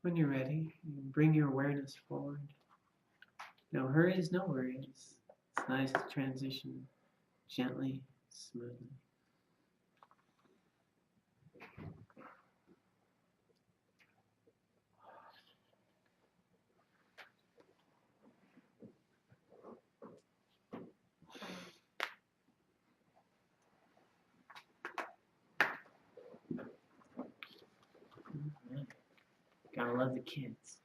When you're ready, you bring your awareness forward. No hurries, no worries. It's nice to transition gently, smoothly. Gotta love the kids.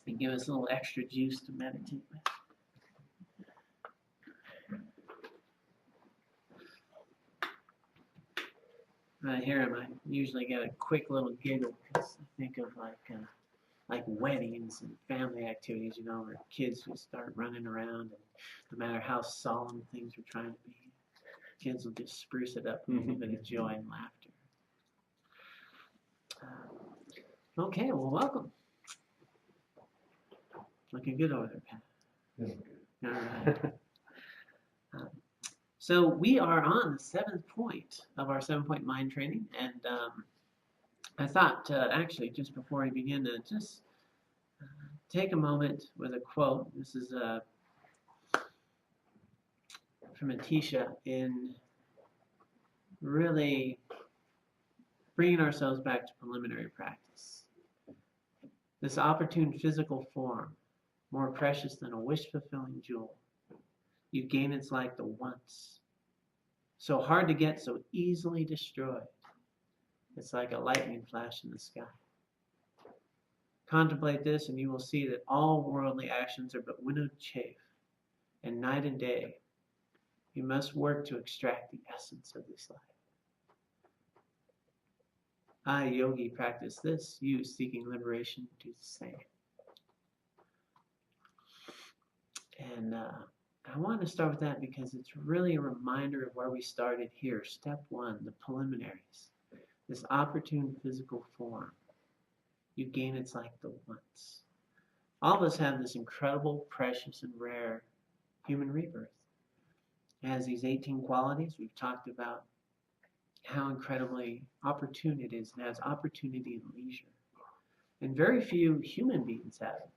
They give us a little extra juice to meditate with. When I hear them, I usually get a quick little giggle because I think of like weddings and family activities, where kids just start running around, and no matter how solemn things are trying to be, kids will just spruce it up with a little bit of joy and laughter. Okay, well, welcome. Looking good over there, Pat. All right. So we are on the 7th point of our 7-point mind training, and I thought actually just before we begin to just take a moment with a quote. This is from Atisha in really bringing ourselves back to preliminary practice. This opportune physical form, more precious than a wish-fulfilling jewel. You gain its like the once. So hard to get, so easily destroyed. It's like a lightning flash in the sky. Contemplate this, and you will see that all worldly actions are but winnowed chaff, and night and day you must work to extract the essence of this life. I, yogi, practice this. You, seeking liberation, do the same. And I want to start with that because it's really a reminder of where we started here. Step 1, the preliminaries. This opportune physical form. You gain its like the once. All of us have this incredible, precious, and rare human rebirth. It has these 18 qualities. We've talked about how incredibly opportune it is. It has opportunity and leisure. And very few human beings have it.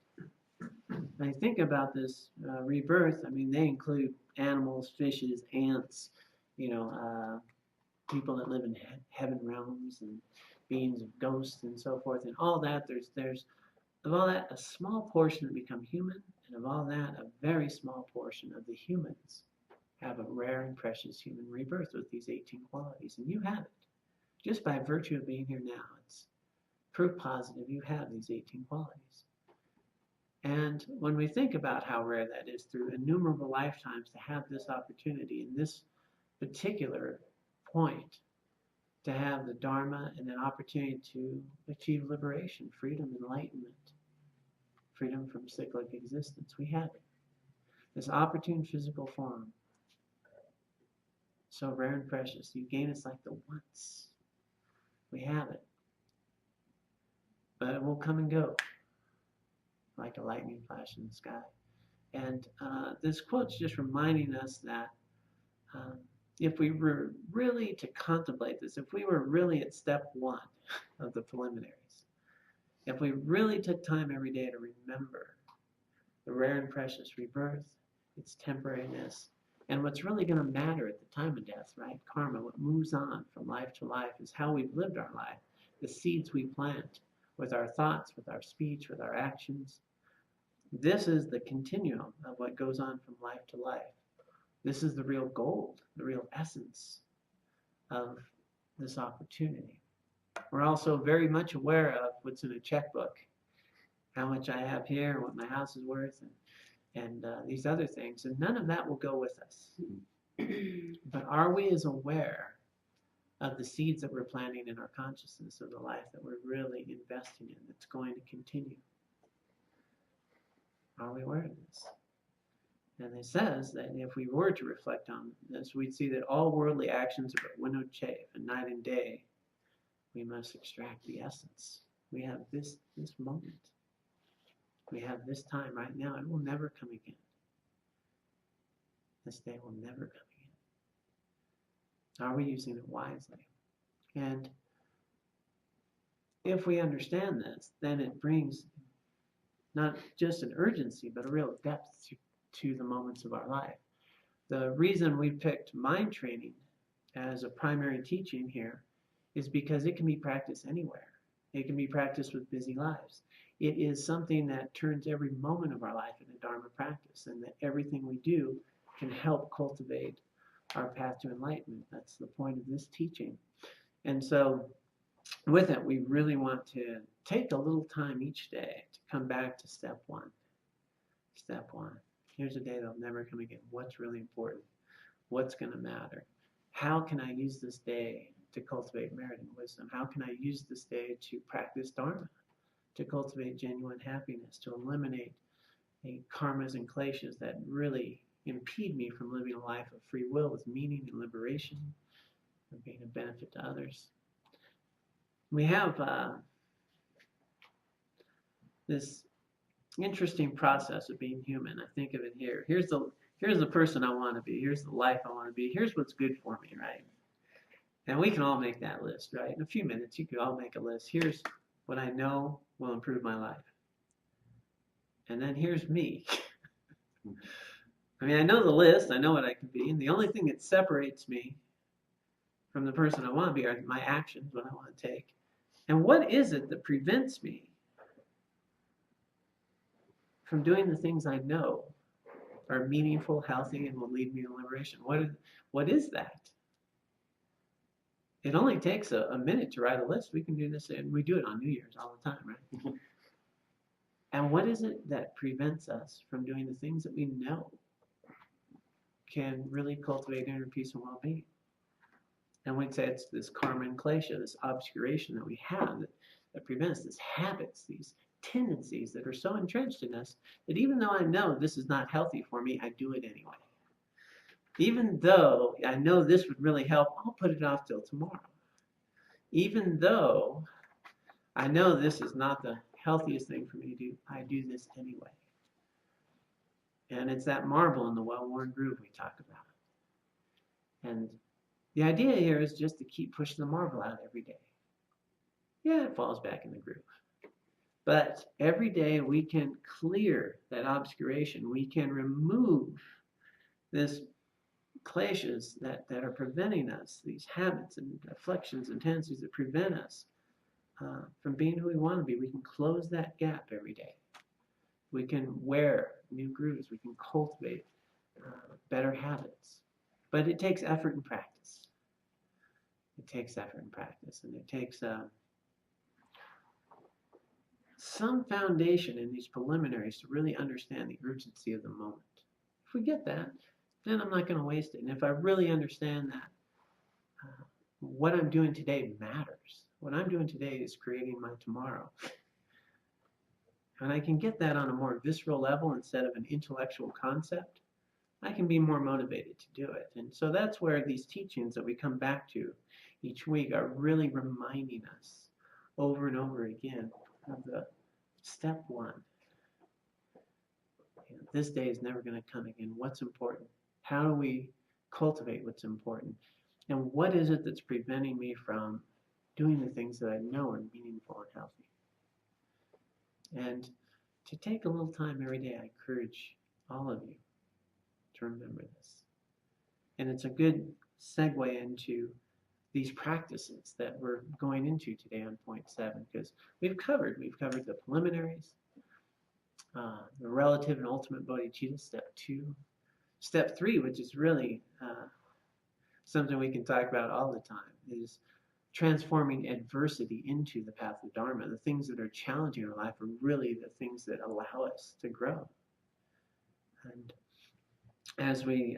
When I think about this rebirth, I mean, they include animals, fishes, ants, people that live in heaven realms, and beings of ghosts and so forth, and all that. There's of all that a small portion that become human, and of all that a very small portion of the humans have a rare and precious human rebirth with these 18 qualities, and you have it just by virtue of being here now. It's proof positive you have these 18 qualities. And when we think about how rare that is through innumerable lifetimes to have this opportunity in this particular point, to have the Dharma and an opportunity to achieve liberation, freedom, enlightenment, freedom from cyclic existence. We have it. This opportune physical form, so rare and precious. You gain it's like the once. We have it. But it will come and go like a lightning flash in the sky. And this quote's just reminding us that if we were really to contemplate this, if we were really at step 1 of the preliminaries, if we really took time every day to remember the rare and precious rebirth, its temporariness, and what's really going to matter at the time of death, right? Karma, what moves on from life to life is how we've lived our life, the seeds we plant with our thoughts, with our speech, with our actions. This is the continuum of what goes on from life to life. This is the real gold, the real essence of this opportunity. We're also very much aware of what's in a checkbook, how much I have here, what my house is worth, and these other things. And none of that will go with us. But are we as aware of the seeds that we're planting in our consciousness of the life that we're really investing in that's going to continue? Are we aware of this? And it says that if we were to reflect on this, we'd see that all worldly actions are but winnowed chaff, and night and day we must extract the essence. We have this moment. We have this time right now. It will never come again. This day will never come again. Are we using it wisely? And if we understand this, then it brings not just an urgency, but a real depth to the moments of our life. The reason we picked mind training as a primary teaching here is because it can be practiced anywhere. It can be practiced with busy lives. It is something that turns every moment of our life into Dharma practice, and that everything we do can help cultivate our path to enlightenment. That's the point of this teaching. And so with it, we really want to take a little time each day to come back to step one. Step one. Here's a day that'll never come again. What's really important? What's going to matter? How can I use this day to cultivate merit and wisdom? How can I use this day to practice Dharma, to cultivate genuine happiness, to eliminate the karmas and kleshas that really impede me from living a life of free will with meaning and liberation and being a benefit to others? We have this interesting process of being human. I think of it here. Here's the person I want to be. Here's the life I want to be. Here's what's good for me, right? And we can all make that list, right? In a few minutes, you could all make a list. Here's what I know will improve my life. And then here's me. I mean, I know the list. I know what I can be. And the only thing that separates me from the person I want to be are my actions, what I want to take. And what is it that prevents me from doing the things I know are meaningful, healthy, and will lead me to liberation? What is that? It only takes a minute to write a list. We can do this, and we do it on New Year's all the time, right? And what is it that prevents us from doing the things that we know can really cultivate inner peace and well-being? And we'd say it's this karma and klesha, this obscuration that we have that prevents these habits, these tendencies that are so entrenched in us that even though I know this is not healthy for me, I do it anyway. Even though I know this would really help, I'll put it off till tomorrow. Even though I know this is not the healthiest thing for me to do, I do this anyway. And it's that marble in the well-worn groove we talk about. And the idea here is just to keep pushing the marble out every day. Yeah, it falls back in the groove. But every day we can clear that obscuration. We can remove this kleshas that are preventing us, these habits and afflictions and tendencies that prevent us from being who we want to be. We can close that gap every day. We can wear new grooves. We can cultivate better habits. But it takes effort and practice. It takes effort and practice, and it takes some foundation in these preliminaries to really understand the urgency of the moment. If we get that, then I'm not going to waste it. And if I really understand that, what I'm doing today matters. What I'm doing today is creating my tomorrow. And I can get that on a more visceral level instead of an intellectual concept, I can be more motivated to do it. And so that's where these teachings that we come back to each week are really reminding us over and over again of the step one. This day is never going to come again. What's important? How do we cultivate what's important? And what is it that's preventing me from doing the things that I know are meaningful and healthy? And to take a little time every day, I encourage all of you to remember this. And it's a good segue into these practices that we're going into today on point 7, because we've covered the preliminaries, the relative and ultimate bodhicitta, step 2. Step 3, which is really something we can talk about all the time, is transforming adversity into the path of Dharma. The things that are challenging in our life are really the things that allow us to grow. And as we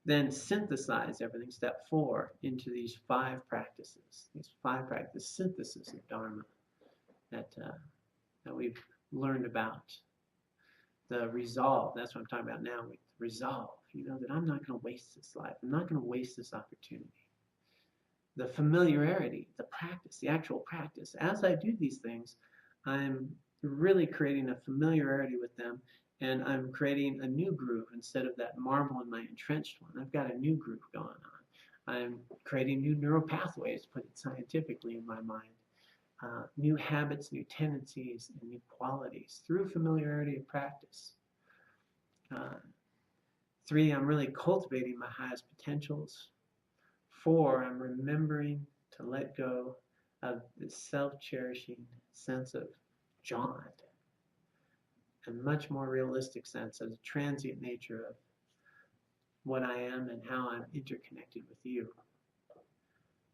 then synthesize everything, step 4, into these 5 practices, synthesis of Dharma that we've learned about. The resolve, that's what I'm talking about now, with resolve, that I'm not going to waste this life. I'm not going to waste this opportunity. The familiarity, the practice, the actual practice. As I do these things, I'm really creating a familiarity with them, and I'm creating a new groove instead of that marble in my entrenched one. I've got a new groove going on. I'm creating new neural pathways, put it scientifically, in my mind. New habits, new tendencies, and new qualities through familiarity of practice. 3, I'm really cultivating my highest potentials. 4, I'm remembering to let go of this self-cherishing sense of jaunt, a much more realistic sense of the transient nature of what I am and how I'm interconnected with you.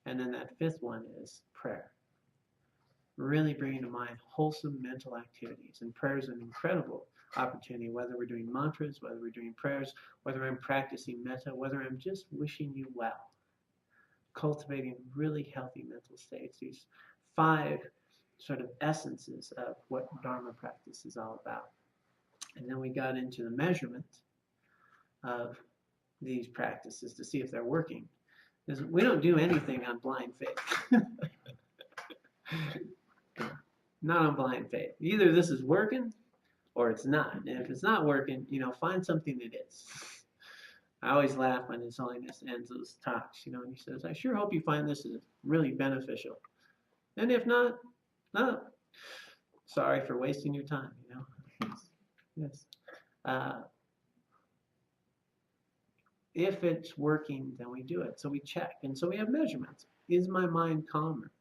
And then that 5th one is prayer. Really bringing to mind wholesome mental activities. And prayer is an incredible opportunity, whether we're doing mantras, whether we're doing prayers, whether I'm practicing metta, whether I'm just wishing you well. Cultivating really healthy mental states. These 5 sort of essences of what Dharma practice is all about. And then we got into the measurement of these practices to see if they're working. Because we don't do anything on blind faith. Not on blind faith. Either this is working or it's not. And if it's not working, find something that is. I always laugh when His Holiness ends those talks, and he says, I sure hope you find this is really beneficial. And if not, no. Sorry for wasting your time, Yes. If it's working, then we do it. So we check. And so we have measurements. Is my mind calmer?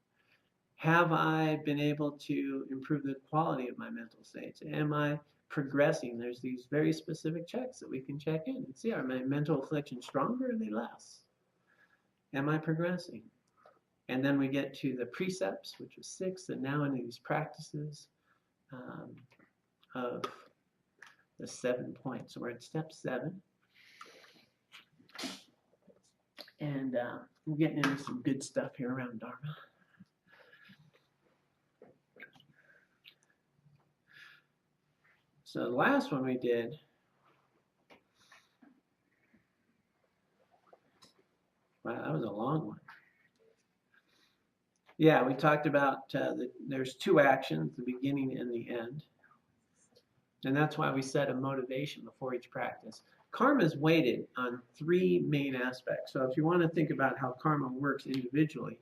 Have I been able to improve the quality of my mental states? Am I progressing? There's these very specific checks that we can check in and see, are my mental afflictions stronger or are they less? Am I progressing? And then we get to the precepts, which was 6, and now into these practices of the 7 points. So we're at step 7. And we're getting into some good stuff here around Dharma. So the last one we did, wow, that was a long one. Yeah, we talked about there's 2 actions, the beginning and the end. And that's why we set a motivation before each practice. Karma is weighted on 3 main aspects. So if you want to think about how karma works individually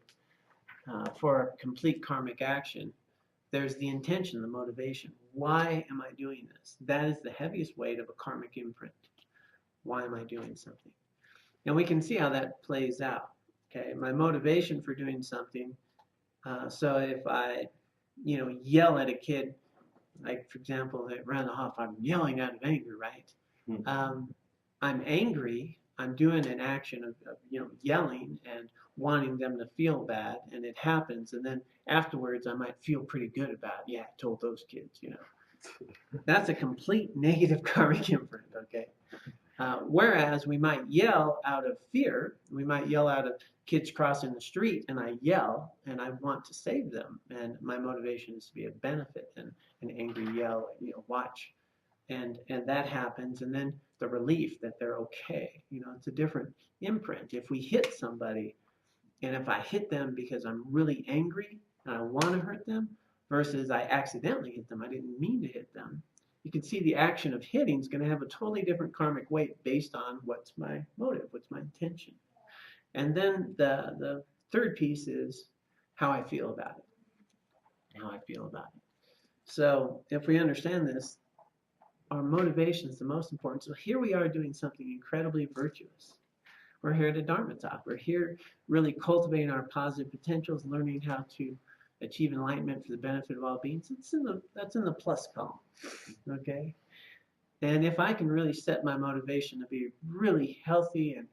for a complete karmic action, there's the intention, the motivation. Why am I doing this? That is the heaviest weight of a karmic imprint. Why am I doing something? And we can see how that plays out. Okay, my motivation for doing something. So if I, yell at a kid, like for example, that ran off, I'm yelling out of anger, right? Mm-hmm. I'm angry. I'm doing an action of yelling and wanting them to feel bad, and it happens, and then afterwards I might feel pretty good about, I told those kids, That's a complete negative karmic imprint, okay? Whereas we might yell out of fear, we might yell out of kids crossing the street, and I yell, and I want to save them, and my motivation is to be a benefit, and an angry yell, watch. And that happens, and then the relief that they're okay. It's a different imprint. If we hit somebody, and if I hit them because I'm really angry and I want to hurt them, versus I accidentally hit them, I didn't mean to hit them, you can see the action of hitting is going to have a totally different karmic weight based on what's my motive, what's my intention. And then the third piece is how I feel about it. So if we understand this, our motivation is the most important. So here we are doing something incredibly virtuous. We're here at a Dharma Talk. We're here really cultivating our positive potentials, learning how to achieve enlightenment for the benefit of all beings. That's in the plus column, okay? And if I can really set my motivation to be really healthy and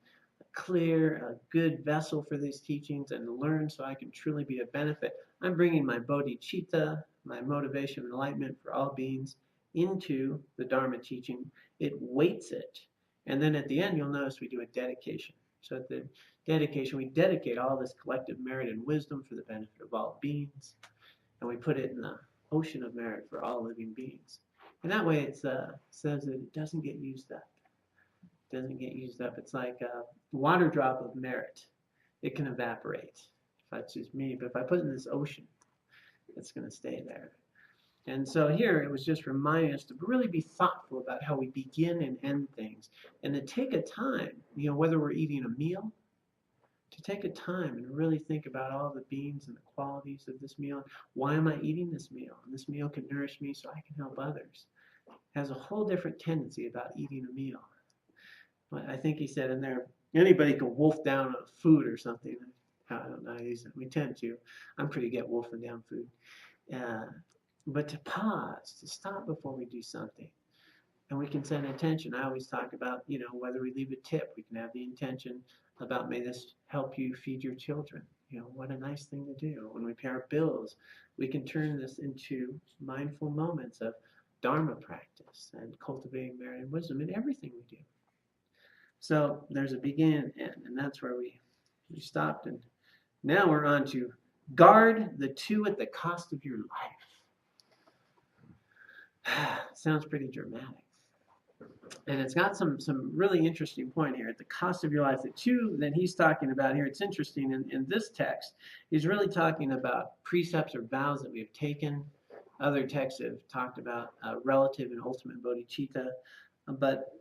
clear, a good vessel for these teachings, and learn so I can truly be a benefit, I'm bringing my bodhicitta, my motivation of enlightenment for all beings, into the Dharma teaching. It weights it. And then at the end, you'll notice we do a dedication. So at the dedication, we dedicate all this collective merit and wisdom for the benefit of all beings. And we put it in the ocean of merit for all living beings. And that way it says that it doesn't get used up. It doesn't get used up. It's like a water drop of merit. It can evaporate. If that's just me. But if I put it in this ocean, it's going to stay there. And so here it was just reminding us to really be thoughtful about how we begin and end things, and to take a time, whether we're eating a meal, to to take a time and really think about all the beings and the qualities of this meal. Why am I eating this meal? And this meal can nourish me so I can help others. It has a whole different tendency about eating a meal. But I think he said in there, anybody can wolf down a food or something. I don't know. We tend to. I'm pretty good at wolfing down food. But to pause, to stop before we do something. And we can set an intention. I always talk about, whether we leave a tip, we can have the intention about, may this help you feed your children. What a nice thing to do. When we pay our bills, we can turn this into mindful moments of Dharma practice and cultivating merit and wisdom in everything we do. So there's a beginning and end, and that's where we stopped. And now we're on to guard the two at the cost of your life. Sounds pretty dramatic. And it's got some really interesting point here. At the cost of your life, the two that he's talking about here, it's interesting. In this text, he's really talking about precepts or vows that we have taken. Other texts have talked about relative and ultimate bodhicitta. But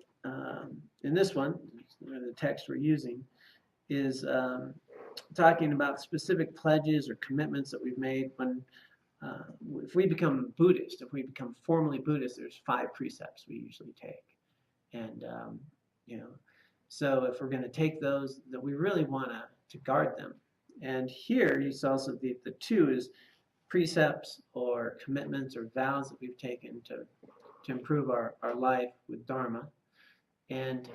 in this one, the text we're using, is talking about specific pledges or commitments that we've made when if we become Buddhist, if we become formally Buddhist, there's 5 precepts we usually take. And, so if we're going to take those, that we really want to guard them. And here, you saw also the 2 is precepts or commitments or vows that we've taken to improve our life with Dharma. And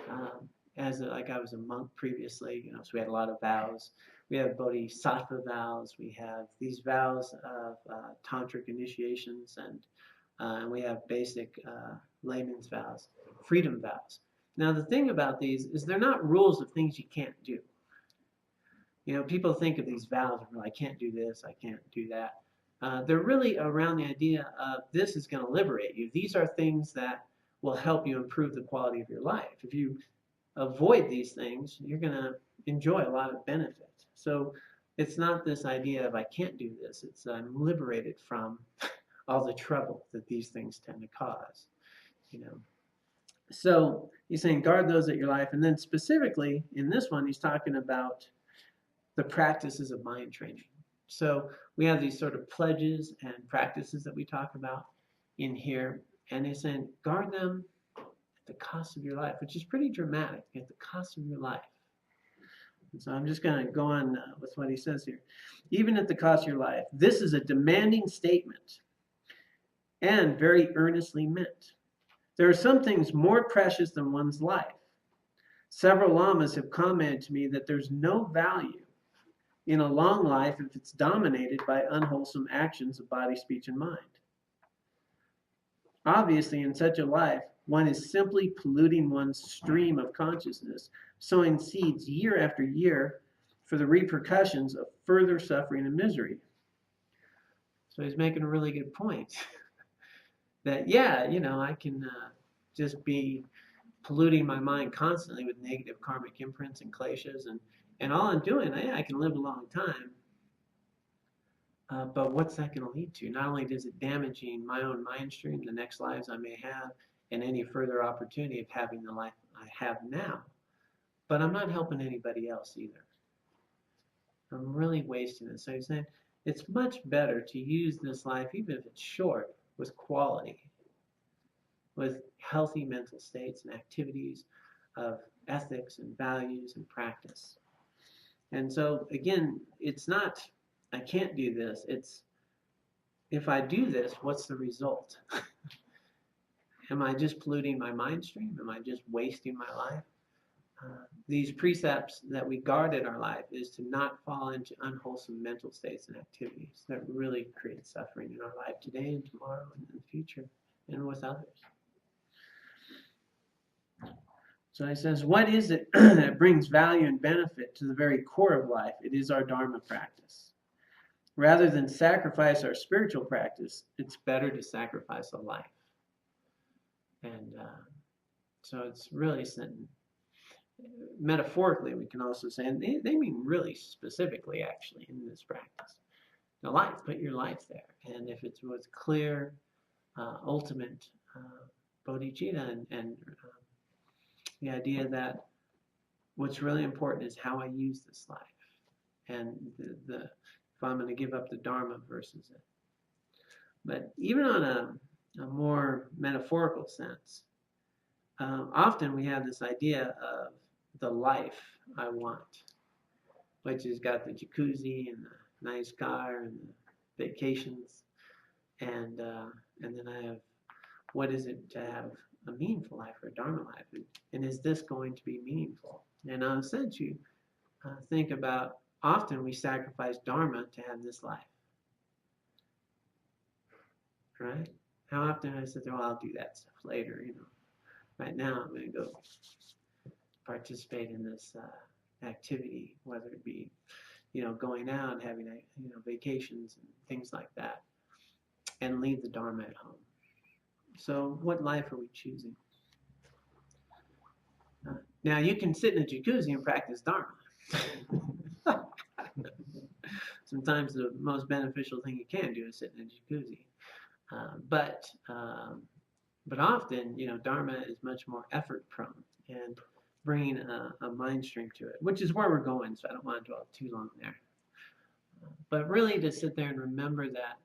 like I was a monk previously, so we had a lot of vows. We have bodhisattva vows. We have these vows of tantric initiations, and we have basic layman's vows, freedom vows. Now the thing about these is they're not rules of things you can't do. People think of these vows and I can't do this, I can't do that. They're really around the idea of this is going to liberate you. These are things that will help you improve the quality of your life. If you avoid these things, you're going to enjoy a lot of benefit. So it's not this idea of I can't do this. It's I'm liberated from all the trouble that these things tend to cause. So he's saying guard those at your life. And then specifically in this one, he's talking about the practices of mind training. So we have these sort of pledges and practices that we talk about in here. And he's saying guard them at the cost of your life, which is pretty dramatic, at the cost of your life. And so I'm just going to go on with what he says here. Even at the cost of your life, this is a demanding statement and very earnestly meant. There are some things more precious than one's life. Several lamas have commented to me that there's no value in a long life if it's dominated by unwholesome actions of body, speech, and mind. Obviously, in such a life, one is simply polluting one's stream of consciousness, sowing seeds year after year for the repercussions of further suffering and misery. So he's making a really good point. That, I can just be polluting my mind constantly with negative karmic imprints and kleshas, and all I'm doing, I can live a long time. But what's that going to lead to? Not only is it damaging my own mind stream, the next lives I may have, and any further opportunity of having the life I have now, but I'm not helping anybody else either. I'm really wasting it. So he's saying it's much better to use this life, even if it's short, with quality, with healthy mental states and activities of ethics and values and practice. And so, again, it's not, I can't do this. It's, if I do this, what's the result? Am I just polluting my mind stream? Am I just wasting my life? These precepts that we guard in our life is to not fall into unwholesome mental states and activities that really create suffering in our life today and tomorrow and in the future and with others. So he says, what is it that brings value and benefit to the very core of life? It is our Dharma practice. Rather than sacrifice our spiritual practice, it's better to sacrifice a life. And so it's really metaphorically, we can also say, and they mean really specifically, actually, in this practice. The life, put your life there. And if it's with clear, ultimate bodhicitta and the idea that what's really important is how I use this life. and if I'm going to give up the Dharma versus it. But even on a more metaphorical sense, often we have this idea of the life I want, which has got the jacuzzi and the nice car and the vacations, and then I have, what is it to have a meaningful life or a Dharma life, and is this going to be meaningful? And in a sense, you think about, often we sacrifice Dharma to have this life, right? How often I said, "Oh, I'll do that stuff later," you know. Right now, I'm going to go participate in this activity, whether it be, you know, going out, having, you know, vacations and things like that, and leave the Dharma at home. So, what life are we choosing? Now, you can sit in a jacuzzi and practice Dharma. Sometimes the most beneficial thing you can do is sit in a jacuzzi. But often, you know, Dharma is much more effort prone and bringing a mind stream to it, which is where we're going, so I don't want to dwell too long there. But really to sit there and remember that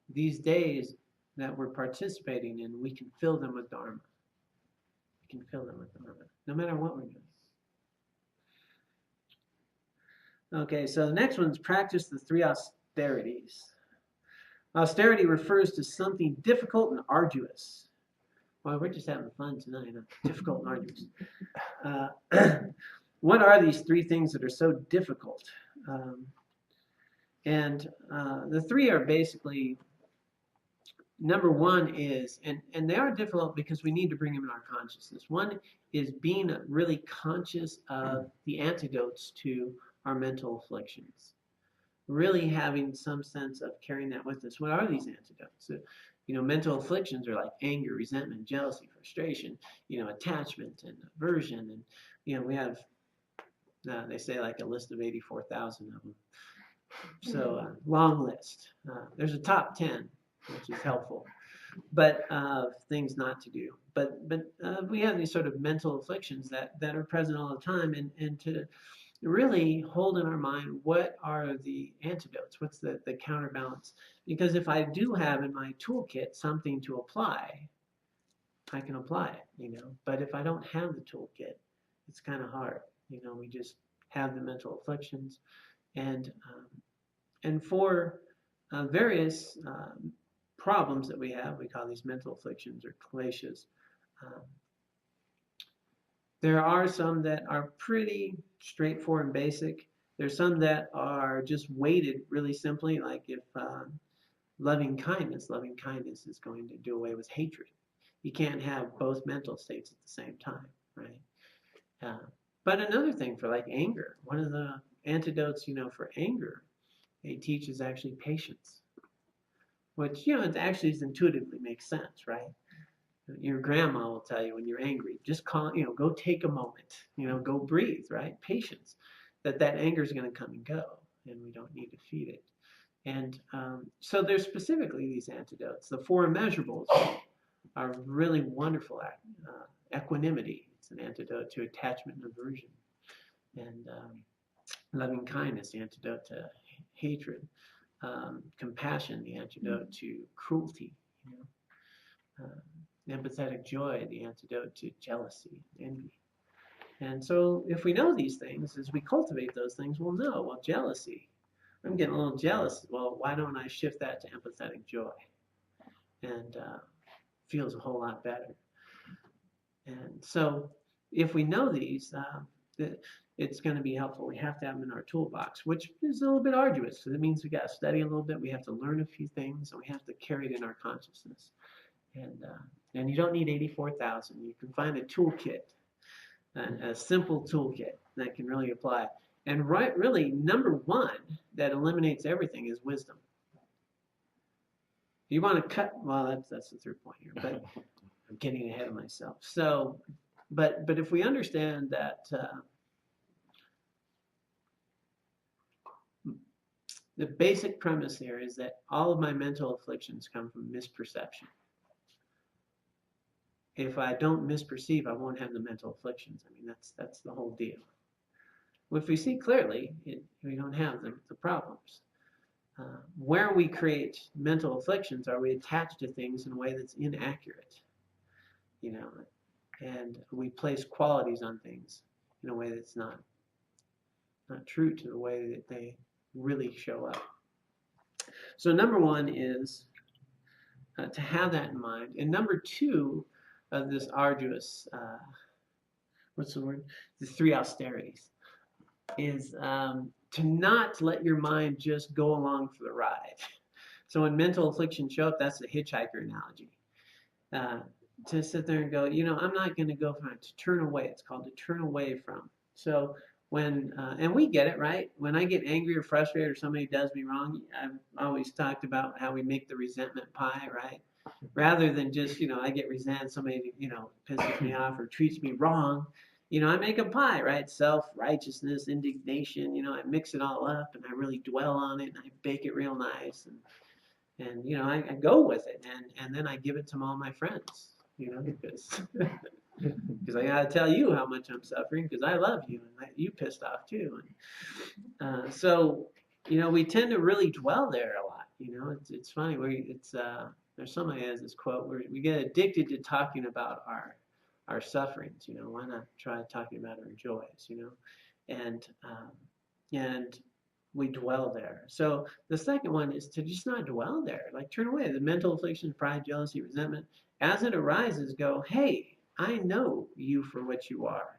these days that we're participating in, we can fill them with Dharma. We can fill them with Dharma, no matter what we're doing. Okay, so the next one is practice the 3 austerities. Austerity refers to something difficult and arduous. Well, we're just having fun tonight, huh? Difficult and arduous. What are these 3 things that are so difficult? The 3 are basically, number 1 is, and they are difficult because we need to bring them in our consciousness. 1 is being really conscious of the antidotes to our mental afflictions. Really having some sense of carrying that with us. What are these antidotes? So, you know, mental afflictions are like anger, resentment, jealousy, frustration, you know, attachment and aversion. And, you know, we have, they say like a list of 84,000 of them. So, long list. There's a top 10, which is helpful, but things not to do. But we have these sort of mental afflictions that are present all the time, and to really hold in our mind, what are the antidotes? What's the counterbalance? Because if I do have in my toolkit something to apply, I can apply it, you know. But if I don't have the toolkit, it's kind of hard. You know, we just have the mental afflictions, and for various problems that we have, we call these mental afflictions or kleshas. There are some that are pretty straightforward and basic. There's some that are just weighted really simply, like if loving kindness is going to do away with hatred. You can't have both mental states at the same time, right? But another thing for like anger, one of the antidotes, you know, for anger, they teach is actually patience, which, you know, it actually intuitively makes sense, right? Your grandma will tell you when you're angry, just call, you know, go take a moment, you know, go breathe, right? Patience, that anger is going to come and go, and we don't need to feed it. And so there's specifically these antidotes. The 4 immeasurables are really wonderful. Equanimity, it's an antidote to attachment and aversion. And loving kindness, the antidote to hatred. Compassion, the antidote to cruelty, you know. Empathetic joy, the antidote to jealousy, envy. And so if we know these things, as we cultivate those things, we'll know, well, jealousy, I'm getting a little jealous. Well, why don't I shift that to empathetic joy? And feels a whole lot better. And so if we know these, it's going to be helpful. We have to have them in our toolbox, which is a little bit arduous. So that means we got to study a little bit. We have to learn a few things, and we have to carry it in our consciousness. And you don't need 84,000. You can find a toolkit, a simple toolkit that can really apply. And really, number 1 that eliminates everything is wisdom. You want to cut, well, that's the 3rd point here, but I'm getting ahead of myself. So, but if we understand that the basic premise here is that all of my mental afflictions come from misperception. If I don't misperceive, I won't have the mental afflictions. I mean, that's the whole deal. If we see clearly, we don't have the problems. Where we create mental afflictions are we attach to things in a way that's inaccurate, you know, and we place qualities on things in a way that's not true to the way that they really show up. So number one is to have that in mind, and number two of this arduous, what's the word? The three austerities is to not let your mind just go along for the ride. So when mental afflictions show up, that's the hitchhiker analogy. To sit there and go, I'm not going to go from it, to turn away. It's called to turn away from. So when, and we get it, right? When I get angry or frustrated or somebody does me wrong, I've always talked about how we make the resentment pie, right? Rather than just, I get resentment, somebody, pisses me off or treats me wrong. I make a pie, right? Self-righteousness, indignation, I mix it all up and I really dwell on it and I bake it real nice. And I go with it and then I give it to all my friends, because I got to tell you how much I'm suffering because I love you and you pissed off too. And so, we tend to really dwell there a lot. It's funny. There's somebody has this quote where we get addicted to talking about our sufferings. Why not try talking about our joys? And we dwell there. So the second one is to just not dwell there. Like turn away. The mental afflictions, pride, jealousy, resentment. As it arises, go, hey, I know you for what you are.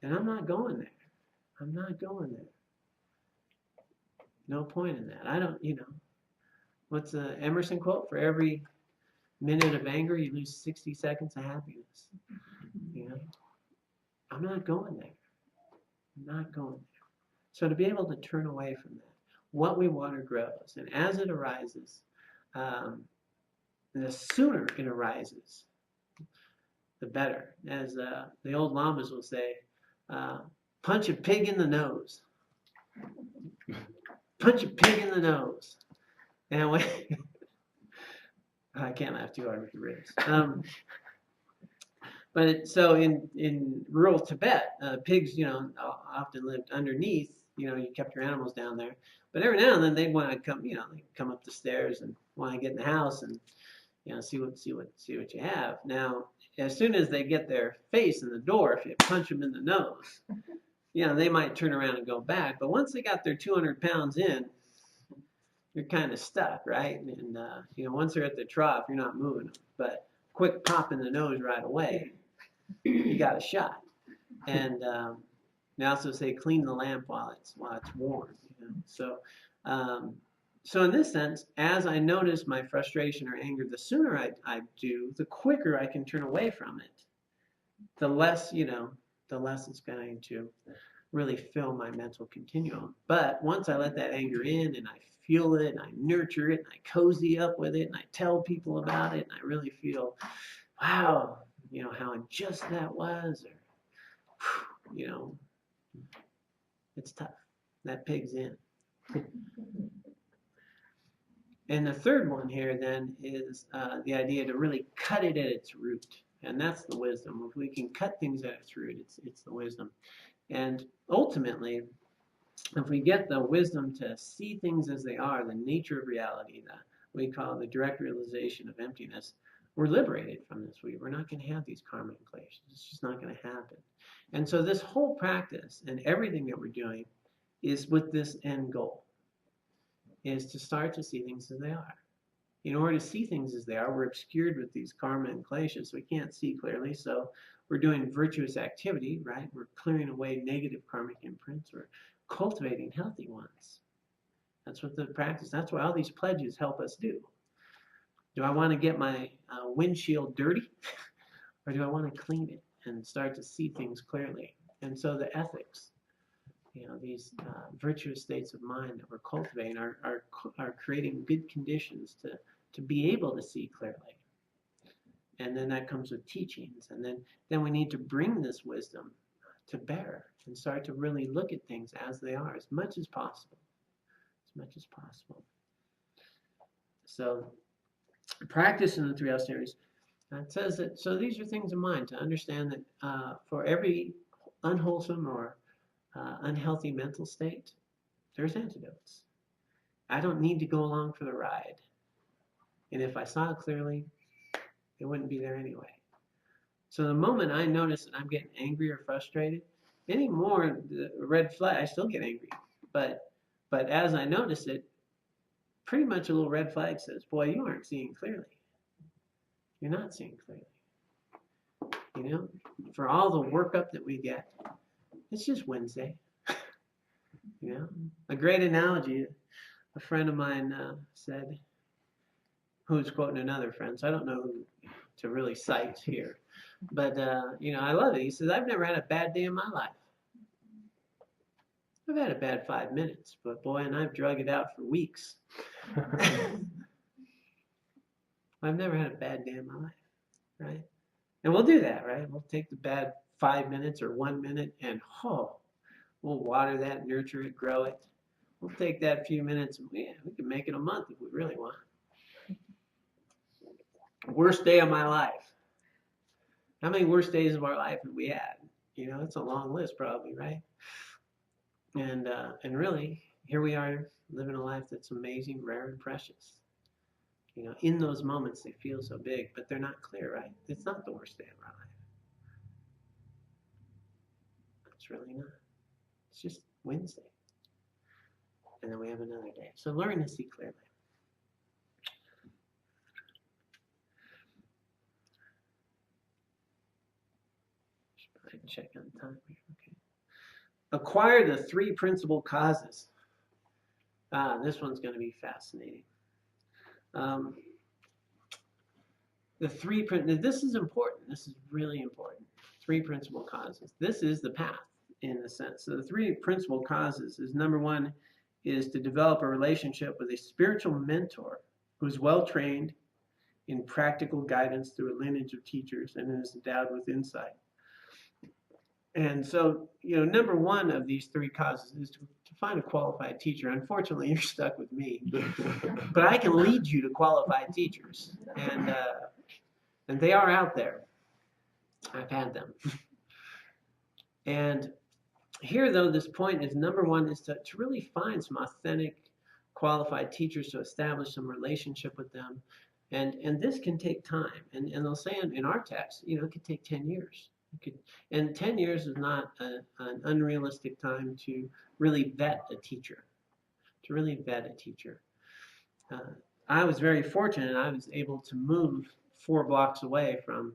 And I'm not going there. I'm not going there. No point in that. I don't, what's the Emerson quote? For every minute of anger, you lose 60 seconds of happiness. I'm not going there. I'm not going there. So to be able to turn away from that, what we water grows. And as it arises, the sooner it arises, the better. As the old lamas will say, punch a pig in the nose. Punch a pig in the nose. And when I can't laugh too hard with the ribs. So in rural Tibet, pigs, often lived underneath. You kept your animals down there. But every now and then they'd want to come, they come up the stairs and want to get in the house and, see what you have. Now, as soon as they get their face in the door, if you punch them in the nose, they might turn around and go back. But once they got their 200 pounds in, you're kind of stuck, right? And once they're at the trough, you're not moving them. But quick pop in the nose right away, you got a shot. And they also say clean the lamp while it's warm. So in this sense, as I notice my frustration or anger, the sooner I do, the quicker I can turn away from it. The less it's going to really fill my mental continuum. But once I let that anger in and I feel it and I nurture it and I cozy up with it and I tell people about it and I really feel, wow, how unjust that was, or, it's tough. That pig's in. And the third one here then is the idea to really cut it at its root. And that's the wisdom. If we can cut things at its root, it's the wisdom. And ultimately, if we get the wisdom to see things as they are, the nature of reality, that we call the direct realization of emptiness, we're liberated from this. We're not going to have these karma inclinations. It's just not going to happen. And so this whole practice and everything that we're doing is with this end goal, is to start to see things as they are. In order to see things as they are, we're obscured with these karma inclinations, so we can't see clearly. So we're doing virtuous activity, right? We're clearing away negative karmic imprints. We're cultivating healthy ones. That's what the practice, that's what all these pledges help us do. Do I want to get my windshield dirty? Or do I want to clean it and start to see things clearly? And so the ethics, these virtuous states of mind that we're cultivating are creating good conditions to be able to see clearly. And then that comes with teachings. And then we need to bring this wisdom to bear and start to really look at things as they are as much as possible. As much as possible. So practice in the three austerities. It says that, so these are things of mind to understand that for every unwholesome or unhealthy mental state, there's antidotes. I don't need to go along for the ride. And if I saw it clearly, it wouldn't be there anyway. So the moment I notice that I'm getting angry or frustrated, anymore, the red flag, I still get angry. But as I notice it, pretty much a little red flag says, boy, you aren't seeing clearly. You're not seeing clearly. You know, for all the workup that we get, it's just Wednesday. You know, a great analogy, a friend of mine said, who's quoting another friend, so I don't know who to really cite here. But, you know, I love it. He says, I've never had a bad day in my life. I've had a bad 5 minutes, but boy, and I've drug it out for weeks. I've never had a bad day in my life, right? And we'll do that, right? We'll take the bad 5 minutes or 1 minute and, we'll water that, nurture it, grow it. We'll take that few minutes and we can make it a month if we really want. Worst day of my life. How many worst days of our life have we had? You know, it's a long list probably, right? And really, here we are living a life that's amazing, rare, and precious. You know, in those moments they feel so big, but they're not clear, right? It's not the worst day of our life. It's really not. It's just Wednesday. And then we have another day. So learn to see clearly. I can check on the time here. Okay. Acquire the 3 principal causes. This one's going to be fascinating. This is important. This is really important. 3 principal causes. This is the path in a sense. So the 3 principal causes is number 1 is to develop a relationship with a spiritual mentor who's well trained in practical guidance through a lineage of teachers and is endowed with insight. And so, you know, number 1 of these 3 causes is to find a qualified teacher. Unfortunately, you're stuck with me, but I can lead you to qualified teachers, and they are out there. I've had them. And here, though, this point is number 1 is to really find some authentic, qualified teachers to establish some relationship with them. And this can take time. And they'll say in our text, you know, it could take 10 years. And 10 years is not an unrealistic time to really vet a teacher. I was very fortunate. I was able to move 4 blocks away from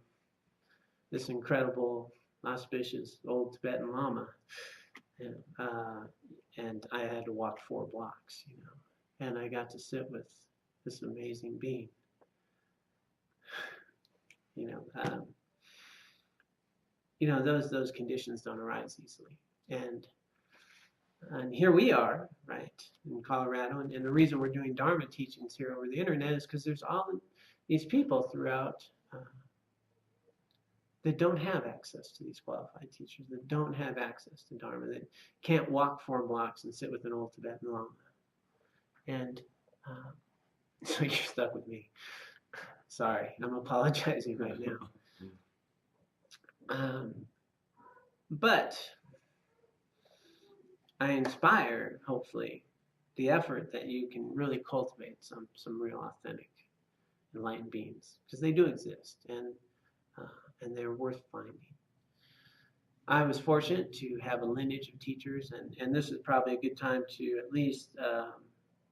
this incredible, auspicious old Tibetan Lama. And I had to walk 4 blocks, you know. And I got to sit with this amazing being. You know, those conditions don't arise easily. And here we are, right, in Colorado. And the reason we're doing Dharma teachings here over the internet is because there's all these people throughout that don't have access to these qualified teachers, that don't have access to Dharma, that can't walk 4 blocks and sit with an old Tibetan Lama. And so you're stuck with me. Sorry, I'm apologizing right now. But I inspire, hopefully, the effort that you can really cultivate some real authentic enlightened beings, because they do exist, and they're worth finding. I was fortunate to have a lineage of teachers, and this is probably a good time to at least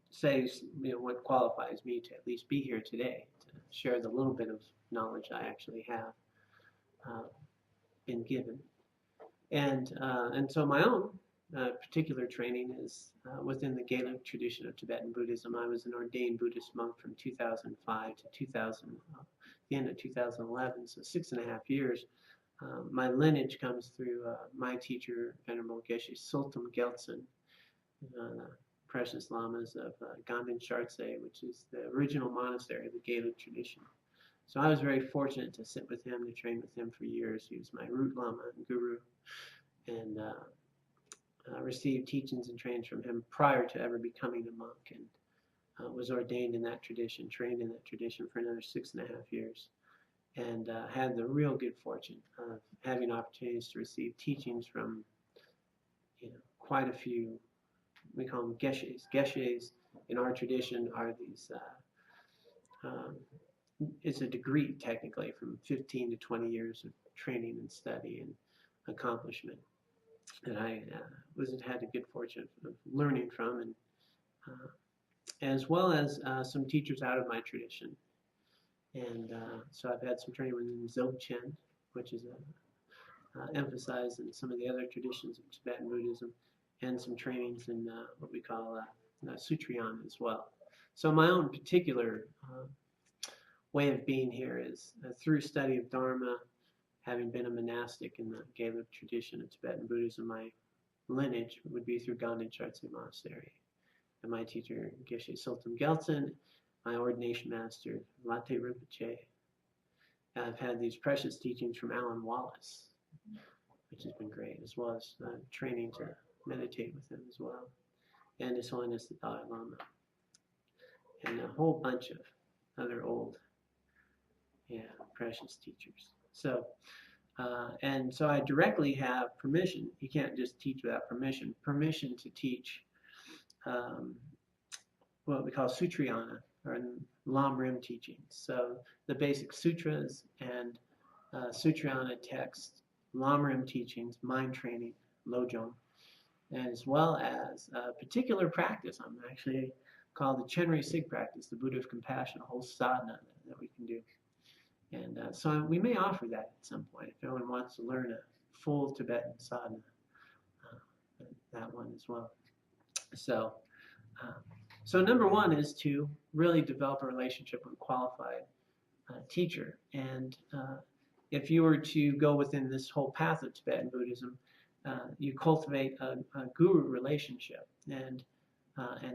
say, you know, what qualifies me to at least be here today, to share the little bit of knowledge I actually have been given. And so my own particular training is within the Gaelic tradition of Tibetan Buddhism. I was an ordained Buddhist monk from 2005 to the end of 2011, so 6.5 years. My lineage comes through my teacher, Venerable Geshe Sultan Geltsen, precious lamas of Ganden Shartse, which is the original monastery of the Gaelic tradition. So I was very fortunate to sit with him, to train with him for years. He was my root lama and guru, and received teachings and trainings from him prior to ever becoming a monk, and was ordained in that tradition, trained in that tradition for another 6.5 years. and had the real good fortune of having opportunities to receive teachings from, quite a few. We call them geshes. Geshes in our tradition are these. It's a degree technically from 15 to 20 years of training and study and accomplishment that I had the good fortune of learning from, and as well as some teachers out of my tradition. And so I've had some training with Dzogchen, which is emphasized in some of the other traditions of Tibetan Buddhism, and some trainings in what we call Sutriyana as well. So my own particular way of being here is through study of Dharma, having been a monastic in the Gela tradition of Tibetan Buddhism. My lineage would be through Ganden Chartse Monastery. And my teacher, Geshe Sultan Geltsen, my ordination master, Latte Rinpoche. I've had these precious teachings from Alan Wallace, which has been great, as well as training to meditate with him as well, and His Holiness the Dalai Lama, and a whole bunch of other old, precious teachers. So, and so I directly have permission. You can't just teach without permission. Permission to teach what we call Sutriyana, or Lam Rim teachings. So the basic sutras and Sutriyana text, Lam Rim teachings, mind training, Lojong, as well as a particular practice. I'm actually called the Chenri Sig practice, the Buddha of Compassion, a whole sadhana that we can do. And so we may offer that at some point if anyone wants to learn a full Tibetan sadhana, that one as well. So, so number one is to really develop a relationship with a qualified teacher. And if you were to go within this whole path of Tibetan Buddhism, you cultivate a guru relationship, and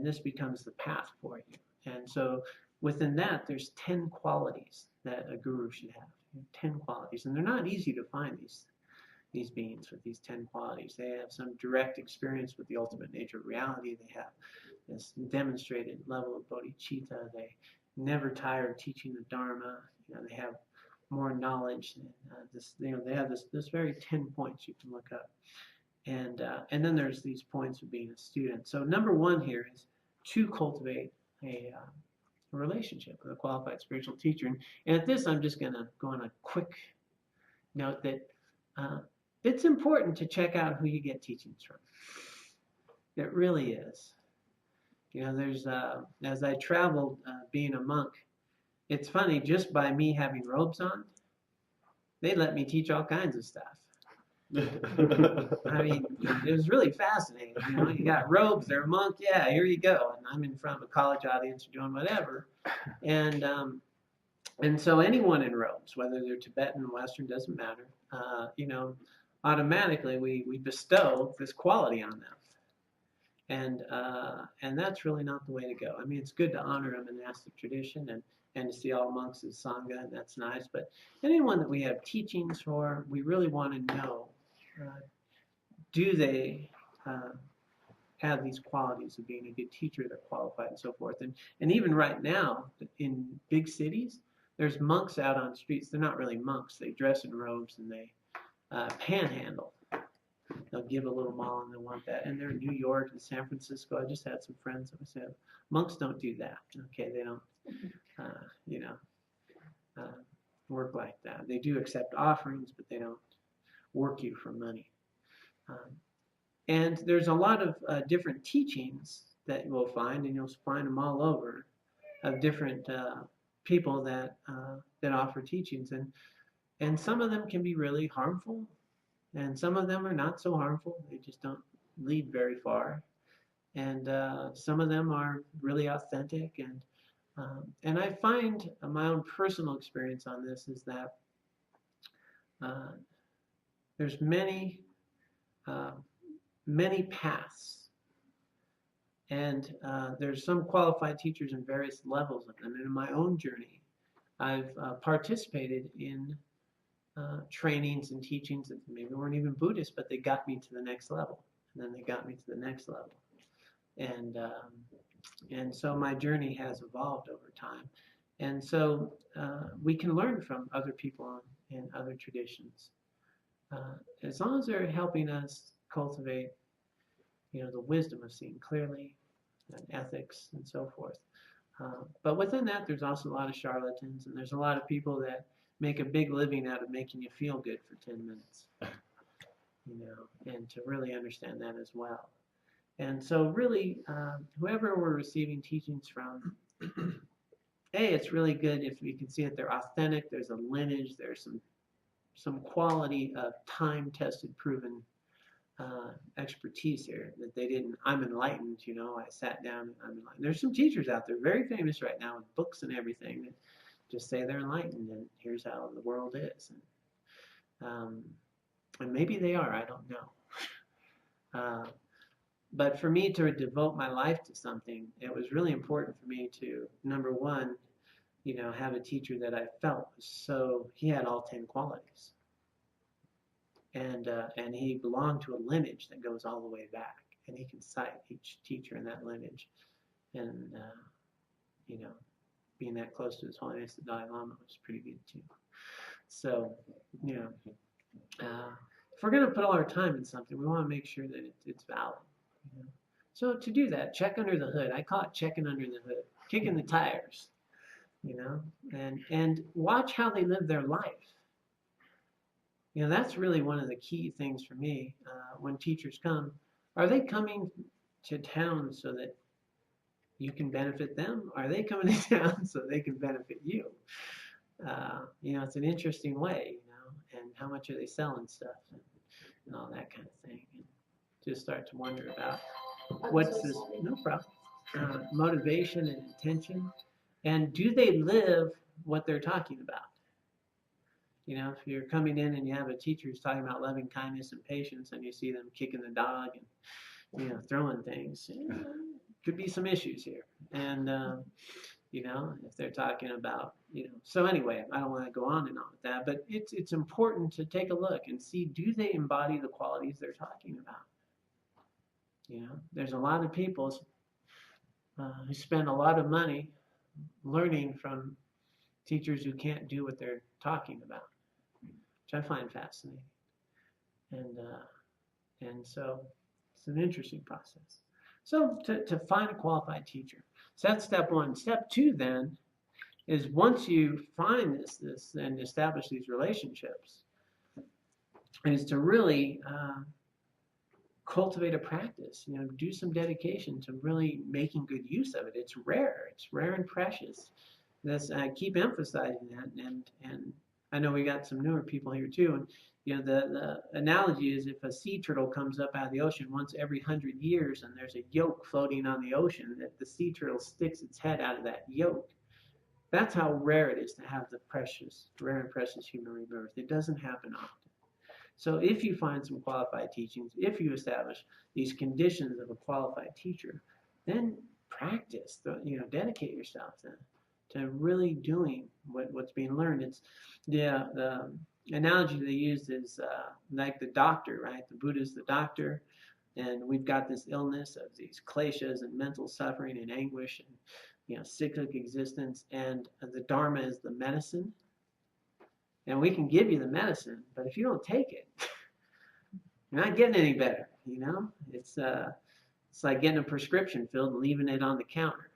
this becomes the path for you. And so within that, there's 10 qualities that a guru should have. 10 qualities, and they're not easy to find, these beings with these 10 qualities. They have some direct experience with the ultimate nature of reality. They have this demonstrated level of bodhicitta. They never tire of teaching the Dharma. They have more knowledge. They have this very 10 points you can look up. And then there's these points of being a student. So number one here is to cultivate a relationship with a qualified spiritual teacher. And at this, I'm just going to go on a quick note that it's important to check out who you get teachings from. It really is. There's as I traveled being a monk, it's funny, just by me having robes on, they let me teach all kinds of stuff. I mean, it was really fascinating. You got robes, they're a monk, yeah, here you go. And I'm in front of a college audience doing whatever. And so anyone in robes, whether they're Tibetan, Western, doesn't matter, automatically we bestow this quality on them. And that's really not the way to go. I mean, it's good to honor a monastic tradition and to see all monks as Sangha, and that's nice. But anyone that we have teachings for, we really want to know, do they have these qualities of being a good teacher, they're qualified and so forth. And even right now, in big cities, there's monks out on streets. They're not really monks. They dress in robes and they panhandle. They'll give a little mall and they want that. And they're in New York and San Francisco. I just had some friends that said, monks don't do that. Okay, they don't, work like that. They do accept offerings, but they don't work you for money. And there's a lot of different teachings that you'll find, and you'll find them all over, of different people that offer teachings. And some of them can be really harmful, and some of them are not so harmful. They just don't lead very far. And some of them are really authentic. And I find my own personal experience on this is that there's many paths. And there's some qualified teachers in various levels of them. And in my own journey, I've participated in trainings and teachings that maybe weren't even Buddhist, but they got me to the next level. And then they got me to the next level. And so my journey has evolved over time. And so we can learn from other people in other traditions, as long as they're helping us cultivate, the wisdom of seeing clearly and ethics and so forth. But within that, there's also a lot of charlatans, and there's a lot of people that make a big living out of making you feel good for 10 minutes, and to really understand that as well. And so really, whoever we're receiving teachings from, it's really good if we can see that they're authentic, there's a lineage, there's some quality of time-tested, proven expertise here, that they didn't, I'm enlightened, I sat down and I'm enlightened. There's some teachers out there, very famous right now with books and everything, that just say they're enlightened and here's how the world is. And maybe they are, I don't know. But for me to devote my life to something, it was really important for me to, number one, have a teacher that I felt was he had all 10 qualities. And he belonged to a lineage that goes all the way back. And he can cite each teacher in that lineage. And, being that close to His Holiness the Dalai Lama was pretty good too. So, if we're going to put all our time in something, we want to make sure that it's valid. So to do that, check under the hood. I call it checking under the hood, kicking the tires, and watch how they live their life. That's really one of the key things for me when teachers come. Are they coming to town so that you can benefit them? Are they coming to town so they can benefit you? It's an interesting way, and how much are they selling stuff and all that kind of thing. And just start to wonder about what's this, no problem, motivation and intention, and do they live what they're talking about? If you're coming in and you have a teacher who's talking about loving kindness and patience, and you see them kicking the dog and throwing things, could be some issues here. And if they're talking about, so anyway, I don't want to go on and on with that, but it's important to take a look and see, do they embody the qualities they're talking about? There's a lot of people who spend a lot of money learning from teachers who can't do what they're talking about, which I find fascinating. And so it's an interesting process. So to find a qualified teacher. So that's step one. Step two then is, once you find this and establish these relationships, is to really cultivate a practice, do some dedication to really making good use of it. It's rare and precious. I keep emphasizing that, and I know we got some newer people here too. And the analogy is, if a sea turtle comes up out of the ocean once every 100 years, and there's a yolk floating on the ocean, that the sea turtle sticks its head out of that yolk. That's how rare it is to have the rare and precious human rebirth. It doesn't happen often. So if you find some qualified teachings, if you establish these conditions of a qualified teacher, then practice, dedicate yourself to really doing what's being learned. It's the analogy they used is like the doctor, right? The Buddha's the doctor, and we've got this illness of these kleshas and mental suffering and anguish and cyclic existence, and the Dharma is the medicine. And we can give you the medicine, but if you don't take it, you're not getting any better. It's like getting a prescription filled and leaving it on the counter.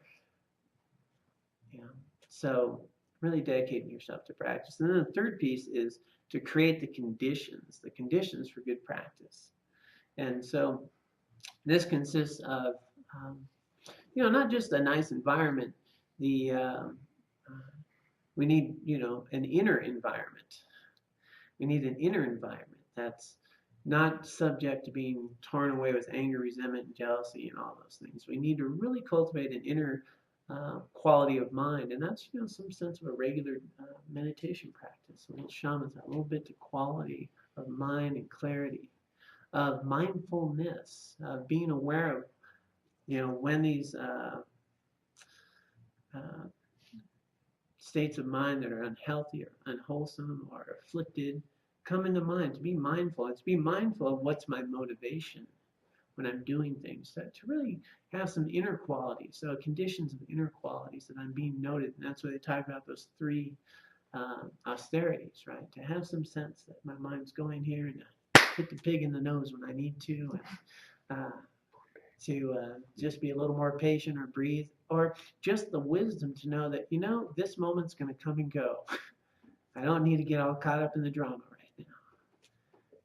So really dedicating yourself to practice. And then the third piece is to create the conditions for good practice. And so this consists of, not just a nice environment. We need, an inner environment. We need an inner environment that's not subject to being torn away with anger, resentment, and jealousy, and all those things. We need to really cultivate an inner quality of mind, and that's some sense of a regular meditation practice, a little shamatha, a little bit to quality of mind and clarity, of mindfulness, of being aware of when these states of mind that are unhealthy or unwholesome or afflicted come into mind. To be mindful, it's be mindful of what's my motivation, when I'm doing things, to really have some inner qualities. So conditions of inner qualities that I'm being noted, and that's why they talk about those three austerities, right? To have some sense that my mind's going here and hit the pig in the nose when I need to, and to just be a little more patient or breathe, or just the wisdom to know that, this moment's going to come and go. I don't need to get all caught up in the drama right now,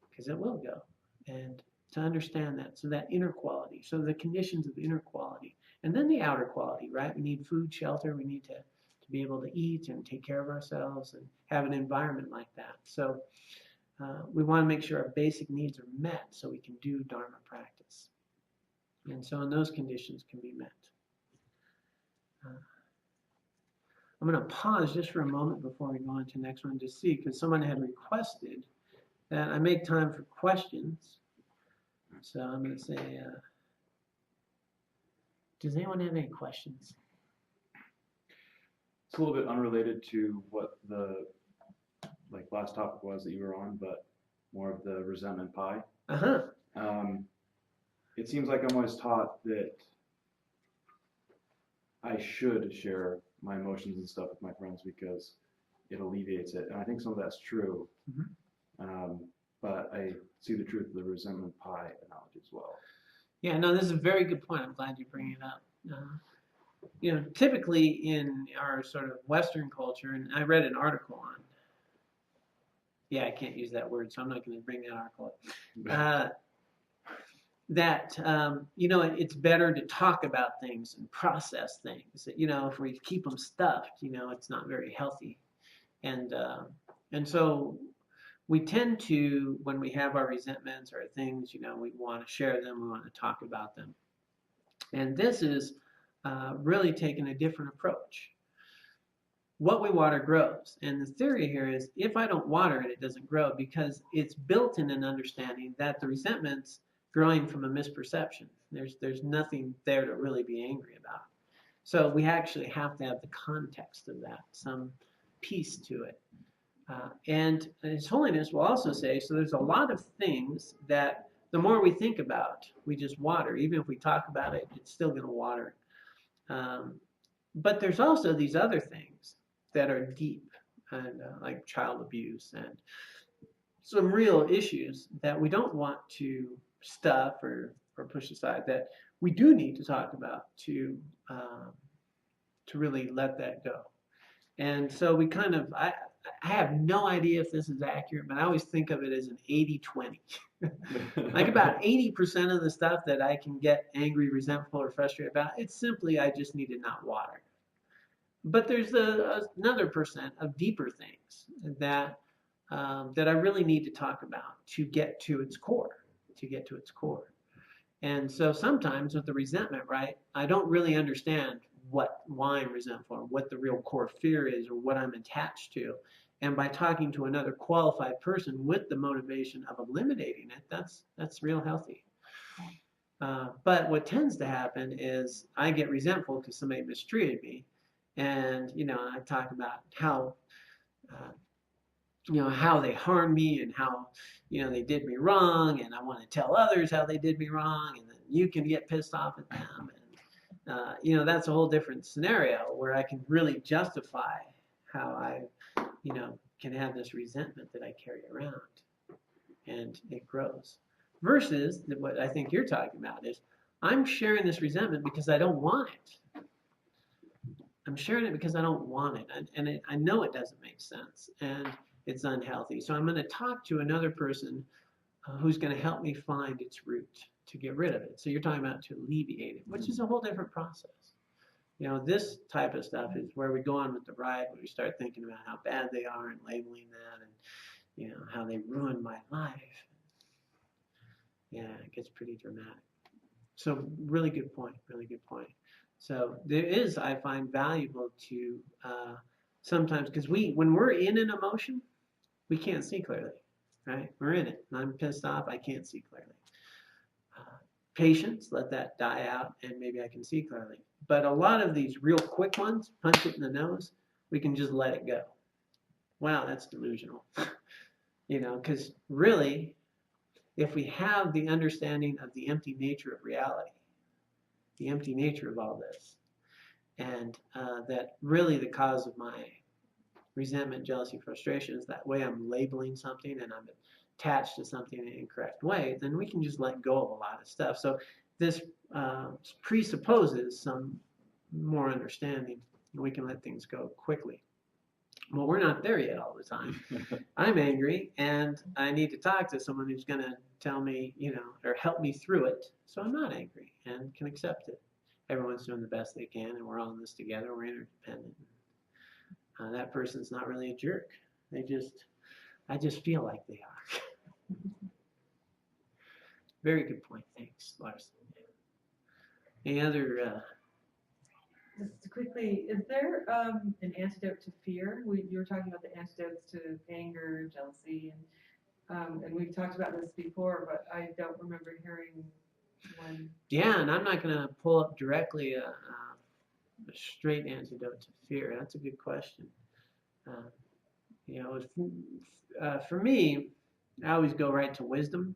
because it will go. And to understand that, so that inner quality, so the conditions of inner quality, and then the outer quality, right? We need food, shelter, we need to be able to eat and take care of ourselves and have an environment like that. So we want to make sure our basic needs are met so we can do Dharma practice. And so, those conditions can be met. I'm going to pause just for a moment before we go on to the next one to see, because someone had requested that I make time for questions. So I'm going to say, does anyone have any questions? It's a little bit unrelated to what the last topic was that you were on, but more of the resentment pie. It seems like I'm always taught that I should share my emotions and stuff with my friends because it alleviates it, and I think some of that's true. But I see the truth of the resentment pie analogy as well. Yeah, no, this is a very good point. I'm glad you bring it up. Typically in our sort of Western culture, and I read an article on, I can't use that word, so I'm not going to bring that article up. It's better to talk about things and process things. If we keep them stuffed, it's not very healthy. And so we tend to, when we have our resentments or things, we want to share them, we want to talk about them. And this is really taking a different approach. What we water grows. And the theory here is if I don't water it, it doesn't grow, because it's built in an understanding that the resentment's growing from a misperception. There's nothing there to really be angry about. So we actually have to have the context of that, some piece to it. And His Holiness will also say, so there's a lot of things that the more we think about, we just water. Even if we talk about it, it's still going to water. But there's also these other things that are deep, and like child abuse and some real issues that we don't want to stuff or push aside, that we do need to talk about to really let that go. And so we kind of, I have no idea if this is accurate, but I always think of it as an 80-20. Like about 80% of the stuff that I can get angry, resentful, or frustrated about, it's simply I just need to not water. But there's another percent of deeper things that I really need to talk about to get to its core, And so sometimes with the resentment, right, I don't really understand why I'm resentful, or what the real core fear is, or what I'm attached to. And by talking to another qualified person with the motivation of eliminating it, that's real healthy. But what tends to happen is I get resentful because somebody mistreated me, and I talk about how how they harmed me and how they did me wrong, and I want to tell others how they did me wrong, and then you can get pissed off at them, and that's a whole different scenario where I can really justify how I can have this resentment that I carry around, and it grows. Versus what I think you're talking about is I'm sharing this resentment because I don't want it. I'm sharing it because I don't want it, and I know it doesn't make sense, and it's unhealthy. So I'm going to talk to another person who's going to help me find its root to get rid of it. So you're talking about to alleviate it, which is a whole different process. This type of stuff is where we go on with the ride, where we start thinking about how bad they are and labeling that, and how they ruined my life. Yeah, it gets pretty dramatic. So really good point. So there is, I find, valuable to sometimes, because when we're in an emotion, we can't see clearly, right? We're in it, and I'm pissed off, I can't see clearly. Patience, let that die out, and maybe I can see clearly. But a lot of these real quick ones, punch it in the nose, we can just let it go. Wow, that's delusional. Because really, if we have the understanding of the empty nature of reality, the empty nature of all this, and that really the cause of my resentment, jealousy, frustration is that way I'm labeling something and I'm attached to something in an incorrect way, then we can just let go of a lot of stuff. So this presupposes some more understanding, and we can let things go quickly. Well, we're not there yet all the time. I'm angry, and I need to talk to someone who's going to tell me, or help me through it, so I'm not angry and can accept it. Everyone's doing the best they can, and we're all in this together. We're interdependent. That person's not really a jerk. I just feel like they are. Very good point. Thanks, Wallace. Any other? Just quickly, is there an antidote to fear? You were talking about the antidotes to anger, jealousy, and we've talked about this before, but I don't remember hearing one. Yeah, and I'm not going to pull up directly a straight antidote to fear. That's a good question. For me, I always go right to wisdom.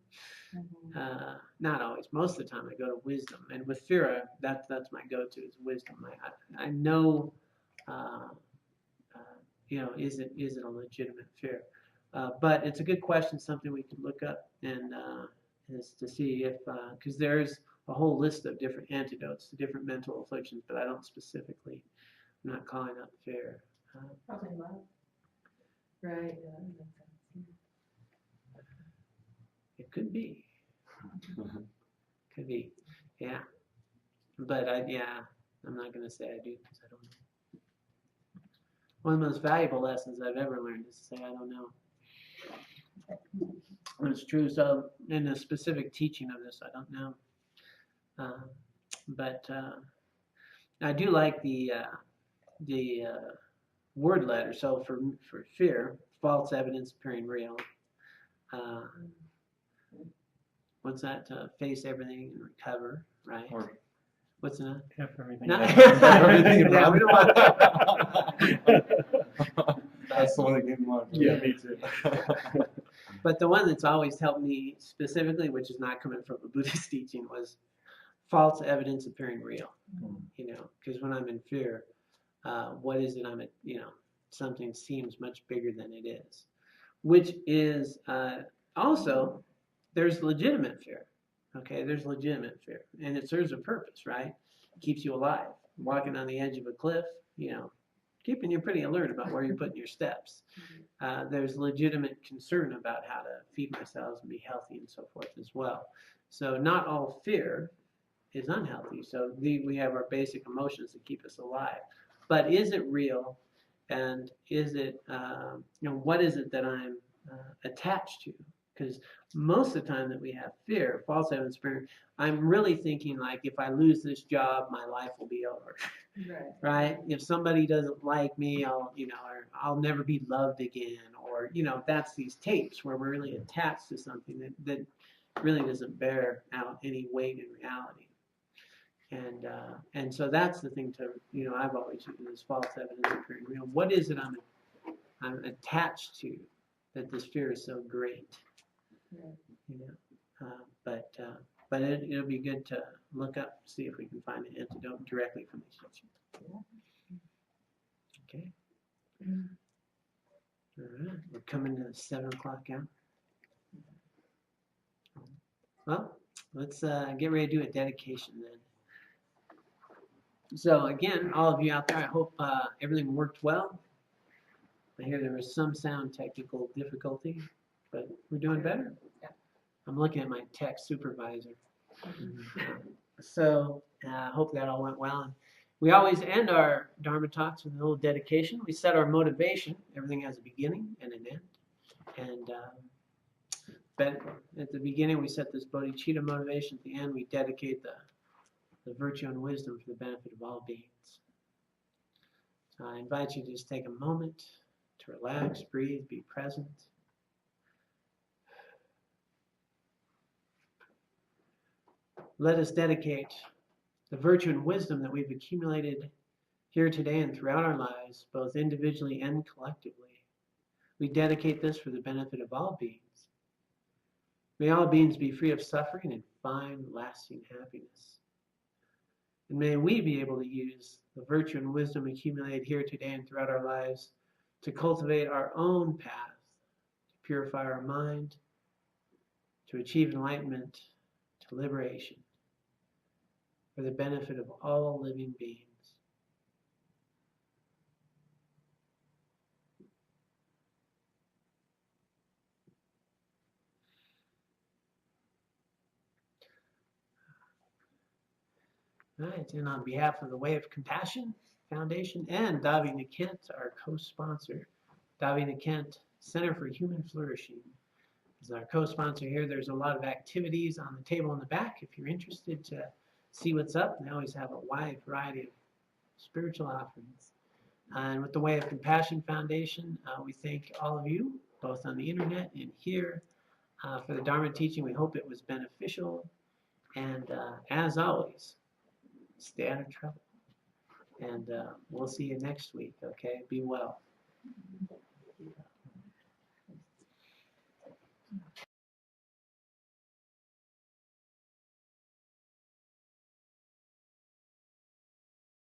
Not always. Most of the time, I go to wisdom, and with fear, that's my go-to is wisdom. I know, is it a legitimate fear? But it's a good question, something we could look up and is to see if because there's a whole list of different antidotes to different mental afflictions, but I don't specifically. I'm not calling out fear. Probably love. Right. Yeah, that makes sense. It could be. Could be. Yeah. But I'm not going to say I do because I don't know. One of the most valuable lessons I've ever learned is to say I don't know. And it's true. So in the specific teaching of this, I don't know. But I do like the word letter. So for fear, false evidence appearing real. What's that? To face everything and recover, right? Or what's that? F everything. No. Everything Yeah, we don't want That's the one that came to mind. Yeah, me too. But the one that's always helped me specifically, which is not coming from a Buddhist teaching, was false evidence appearing real. Because when I'm in fear, what is it something seems much bigger than it is, which is also, there's legitimate fear. Okay, there's legitimate fear, and it serves a purpose, right? Keeps you alive. Walking on the edge of a cliff, keeping you pretty alert about where you're putting your steps. There's legitimate concern about how to feed myself and be healthy and so forth as well. So not all fear is unhealthy. So we have our basic emotions that keep us alive. But is it real? And is it, what is it that I'm attached to? Because most of the time that we have fear, false evidence fear, I'm really thinking like, if I lose this job, my life will be over. Right? If somebody doesn't like me, or I'll never be loved again, or that's these tapes where we're really attached to something that really doesn't bear out any weight in reality. And so that's the thing to I've always used this false evidence appearing real. What is it I'm attached to that this fear is so great? But it'll be good to look up, see if we can find an antidote directly from these teachings. Okay. All right, we're coming to the 7 o'clock hour. Well, let's get ready to do a dedication then. So again, all of you out there, I hope everything worked well. I hear there was some sound technical difficulty, but we're doing better. Yeah. I'm looking at my tech supervisor. So I hope that all went well. And we always end our Dharma talks with a little dedication. We set our motivation. Everything has a beginning and an end. And but at the beginning, we set this bodhicitta motivation. At the end, we dedicate the virtue and wisdom for the benefit of all beings. So I invite you to just take a moment to relax, breathe, be present. Let us dedicate the virtue and wisdom that we've accumulated here today and throughout our lives, both individually and collectively. We dedicate this for the benefit of all beings. May all beings be free of suffering and find lasting happiness. And may we be able to use the virtue and wisdom accumulated here today and throughout our lives to cultivate our own path, to purify our mind, to achieve enlightenment, to liberation, for the benefit of all living beings. All right, and on behalf of the Way of Compassion Foundation and Davina Kent, our co-sponsor, Davina Kent Center for Human Flourishing is our co-sponsor here. There's a lot of activities on the table in the back if you're interested to see what's up. They always have a wide variety of spiritual offerings. And with the Way of Compassion Foundation, we thank all of you, both on the internet and here, for the Dharma teaching. We hope it was beneficial. And as always, stay out of trouble. And we'll see you next week, okay? Be well.